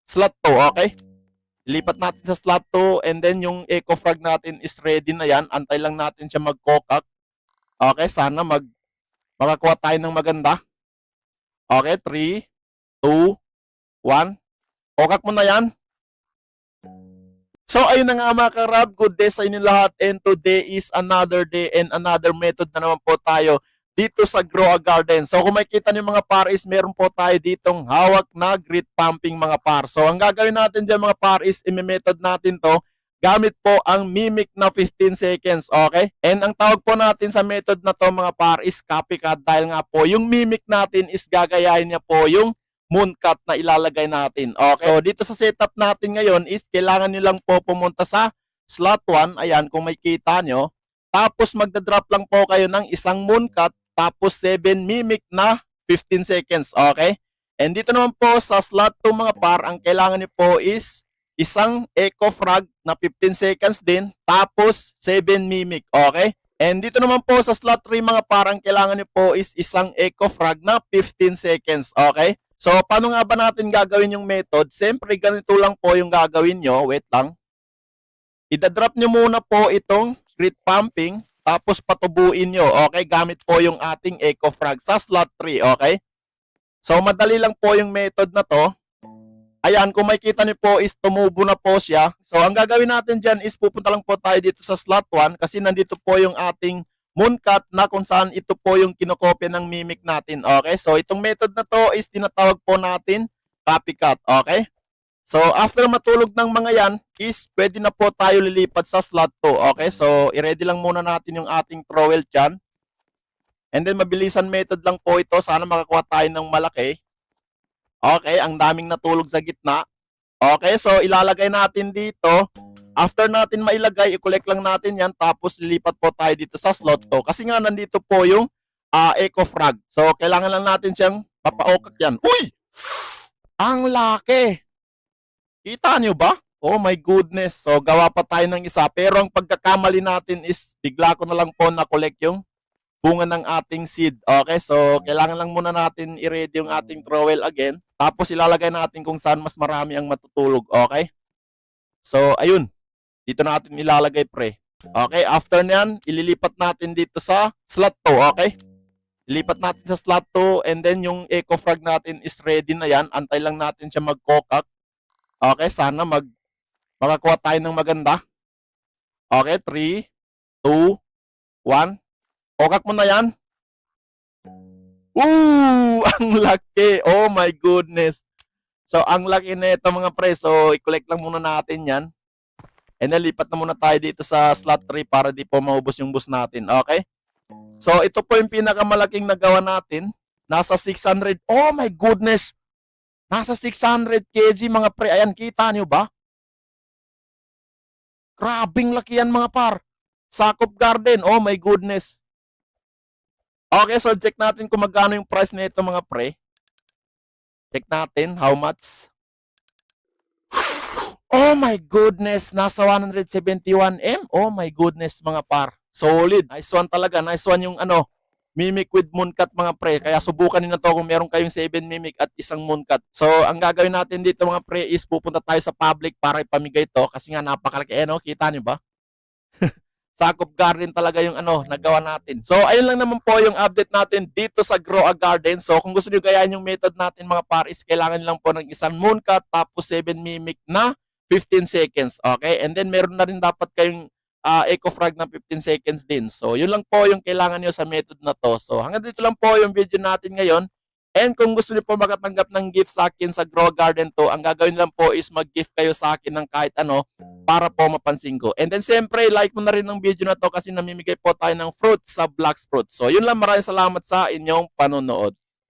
slot 2, okay? Lipat natin sa slot 2 and then yung eco frag natin is ready na yan. Antay lang natin siya mag-cock. Okay, sana makakuha tayo ng maganda. Okay, 3, 2, 1. Cock mo na yan. So ayun na nga mga karab, good day sa inyo lahat, and today is another day and another method na naman po tayo dito sa Grow a Garden. So kung makikita niyo mga par is meron po tayo ditong hawak na grit pumping mga par. So ang gagawin natin dyan mga par is i-method natin to gamit po ang Mimic na 15 seconds, okay? And ang tawag po natin sa method na to mga par is copycat dahil nga po yung Mimic natin is gagayahin niya po yung mooncut na ilalagay natin. Okay. So dito sa setup natin ngayon is kailangan nyo lang po pumunta sa slot 1. Ayan, kung makikita nyo. Tapos magdadrop lang po kayo ng isang mooncut tapos 7 mimic na 15 seconds. Okay. And dito naman po sa slot 2 mga par, ang kailangan nyo po is isang eco frag na 15 seconds din tapos 7 mimic. Okay. And dito naman po sa slot 3 mga par, ang kailangan nyo po is isang eco frag na 15 seconds. Okay. So, paano nga ba natin gagawin yung method? Siyempre, ganito lang po yung gagawin nyo. Wait lang. Idadrop nyo muna po itong grit pumping, tapos patubuin nyo. Okay, gamit po yung ating eco frag sa slot 3. Okay? So, madali lang po yung method na to. Ayan, kung makikita nyo po is tumubo na po siya. So, ang gagawin natin dyan is pupunta lang po tayo dito sa slot 1 kasi nandito po yung ating mooncut na kung saan ito po yung kinokopya ng Mimic natin. Okay? So, itong method na to is tinatawag po natin copycat. Okay? So, after matulog ng mga yan is pwede na po tayo lilipat sa slot 2. Okay? So, i-ready lang muna natin yung ating trowel dyan. And then, mabilisan method lang po ito. Sana makakuha tayo ng malaki. Okay? Ang daming natulog sa gitna. Okay? So, ilalagay natin dito. After natin mailagay, i-collect lang natin yan tapos lilipat po tayo dito sa slot 2. Kasi nga nandito po yung eco frag. So, kailangan lang natin siyang papaokak yan. Uy! Ang laki! Kita nyo ba? Oh my goodness. So, gawa pa tayo ng isa. Pero ang pagkakamali natin is bigla ko na lang po na-collect yung bunga ng ating seed. Okay? So, kailangan lang muna natin i-ready yung ating trowel again. Tapos ilalagay natin kung saan mas marami ang matutulog. Okay? So, ayun. Dito natin ilalagay pre. Okay, after nyan, ililipat natin dito sa slot 2, okay? Ilipat natin sa slot 2 and then yung eco frag natin is ready na yan. Antay lang natin siya mag-cock. Okay, sana makakuha tayo ng maganda. Okay, 3, 2, 1. Cock mo na yan. Ang laki. Oh my goodness. So, ang laki na ito mga pre. So, i-collect lang muna natin yan. And then, lipat na muna tayo dito sa slot 3 para di po maubos yung boost natin. Okay? So, ito po yung pinakamalaking nagawa natin. Nasa 600. Oh my goodness! Nasa 600 kg mga pre. Ayan, kita nyo ba? Grabing laki yan mga par. Sakop Garden. Oh my goodness. Okay, so check natin kung magkano yung price nito mga pre. Check natin how much. Oh my goodness, nasa 171M. Oh my goodness mga par. Solid. Nice one talaga. Nice one yung Mimic with mooncut mga pre. Kaya subukan niyo na to kung meron kayong 7 mimic at isang mooncut. So, ang gagawin natin dito mga pre is pupunta tayo sa public para ipamigay to kasi nga napakalaki. Kita niyo ba? Sakop Garden talaga yung nagawa natin. So, ayun lang naman po yung update natin dito sa Grow a Garden. So, kung gusto niyo gayahin yung method natin mga par is kailangan lang po ng isang mooncut tapos 7 mimic na 15 seconds. Okay? And then, meron na rin dapat kayong eco frag na 15 seconds din. So, yun lang po yung kailangan nyo sa method na to. So, hanggang dito lang po yung video natin ngayon. And kung gusto niyo po makatanggap ng gift sa akin sa Grow Garden to, ang gagawin lang po is mag-gift kayo sa akin ng kahit ano para po mapansin ko. And then, siyempre, like mo na rin ng video na to kasi namimigay po tayo ng fruit sa Black Fruit. So, yun lang. Maraming salamat sa inyong panonood.